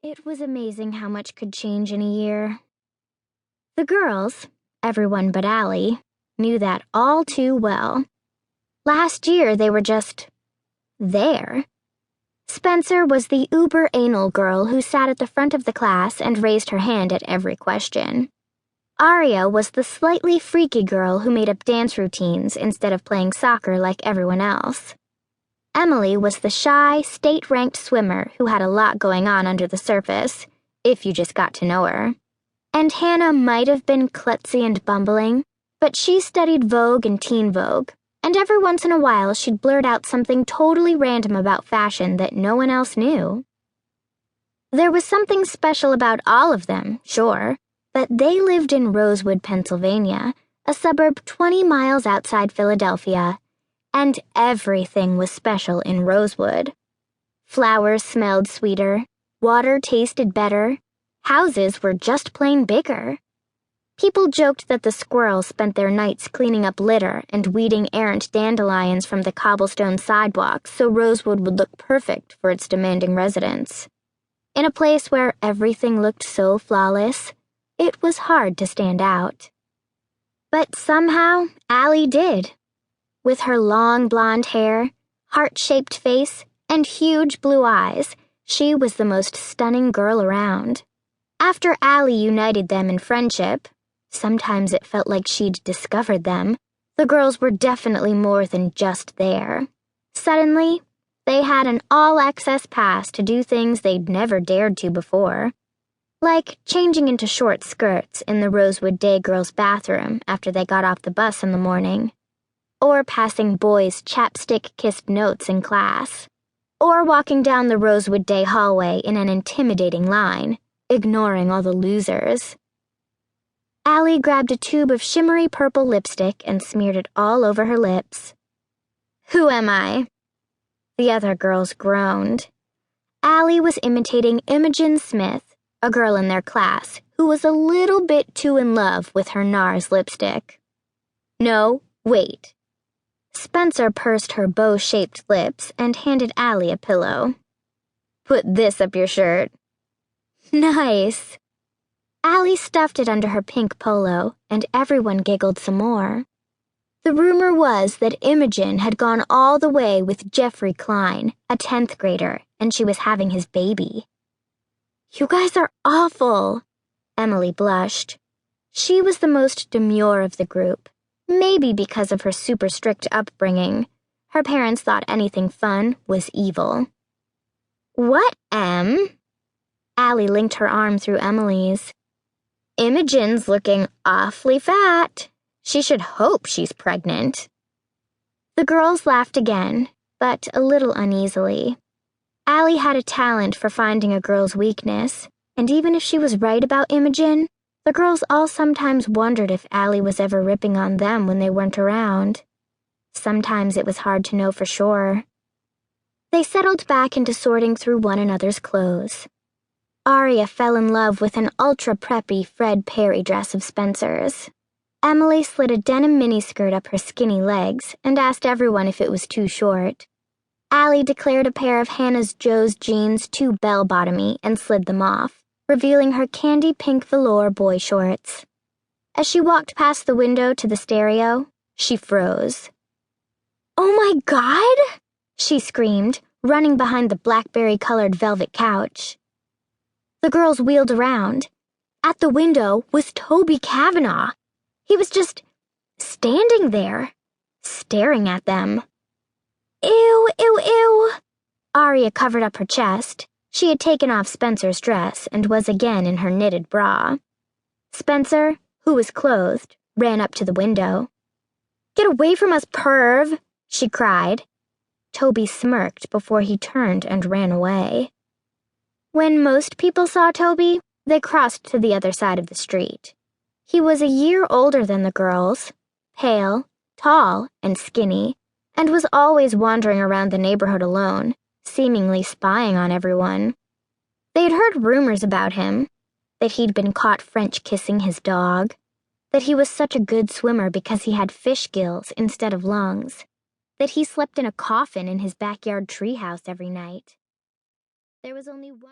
It was amazing how much could change in a year. The girls, everyone but Allie, knew that all too well. Last year they were just there. Spencer was the uber-anal girl who sat at the front of the class and raised her hand at every question. Aria was the slightly freaky girl who made up dance routines instead of playing soccer like everyone else. Emily was the shy, state-ranked swimmer who had a lot going on under the surface, if you just got to know her. And Hanna might have been klutzy and bumbling, but she studied Vogue and Teen Vogue, and every once in a while she'd blurt out something totally random about fashion that no one else knew. There was something special about all of them, sure, but they lived in Rosewood, Pennsylvania, a suburb 20 miles outside Philadelphia, and everything was special in Rosewood. Flowers smelled sweeter, water tasted better, houses were just plain bigger. People joked that the squirrels spent their nights cleaning up litter and weeding errant dandelions from the cobblestone sidewalks so Rosewood would look perfect for its demanding residents. In a place where everything looked so flawless, it was hard to stand out. But somehow, Allie did. With her long blonde hair, heart-shaped face, and huge blue eyes, she was the most stunning girl around. After Allie united them in friendship, sometimes it felt like she'd discovered them, the girls were definitely more than just there. Suddenly, they had an all-access pass to do things they'd never dared to before, like changing into short skirts in the Rosewood Day girls' bathroom after they got off the bus in the morning, or passing boys' chapstick-kissed notes in class, or walking down the Rosewood Day hallway in an intimidating line, ignoring all the losers. Allie grabbed a tube of shimmery purple lipstick and smeared it all over her lips. "Who am I?" The other girls groaned. Allie was imitating Imogen Smith, a girl in their class who was a little bit too in love with her NARS lipstick. "No, wait." Spencer pursed her bow-shaped lips and handed Allie a pillow. "Put this up your shirt." "Nice." Allie stuffed it under her pink polo, and everyone giggled some more. The rumor was that Imogen had gone all the way with Jeffrey Klein, a 10th grader, and she was having his baby. "You guys are awful," Emily blushed. She was the most demure of the group, maybe because of her super strict upbringing. Her parents thought anything fun was evil. "What, Em?" Allie linked her arm through Emily's. "Imogen's looking awfully fat. She should hope she's pregnant." The girls laughed again, but a little uneasily. Allie had a talent for finding a girl's weakness, and even if she was right about Imogen, the girls all sometimes wondered if Allie was ever ripping on them when they weren't around. Sometimes it was hard to know for sure. They settled back into sorting through one another's clothes. Aria fell in love with an ultra-preppy Fred Perry dress of Spencer's. Emily slid a denim miniskirt up her skinny legs and asked everyone if it was too short. Allie declared a pair of Hannah's Joe's jeans too bell-bottomy and slid them off, revealing her candy pink velour boy shorts. As she walked past the window to the stereo, she froze. "Oh my God!" she screamed, running behind the blackberry-colored velvet couch. The girls wheeled around. At the window was Toby Kavanaugh. He was just standing there, staring at them. "Ew, ew, ew." Aria covered up her chest. She had taken off Spencer's dress and was again in her knitted bra. Spencer, who was clothed, ran up to the window. "Get away from us, perv," she cried. Toby smirked before he turned and ran away. When most people saw Toby, they crossed to the other side of the street. He was a year older than the girls, pale, tall, and skinny, and was always wandering around the neighborhood alone, seemingly spying on everyone. They'd heard rumors about him, that he'd been caught French kissing his dog, that he was such a good swimmer because he had fish gills instead of lungs, that he slept in a coffin in his backyard treehouse every night. There was only one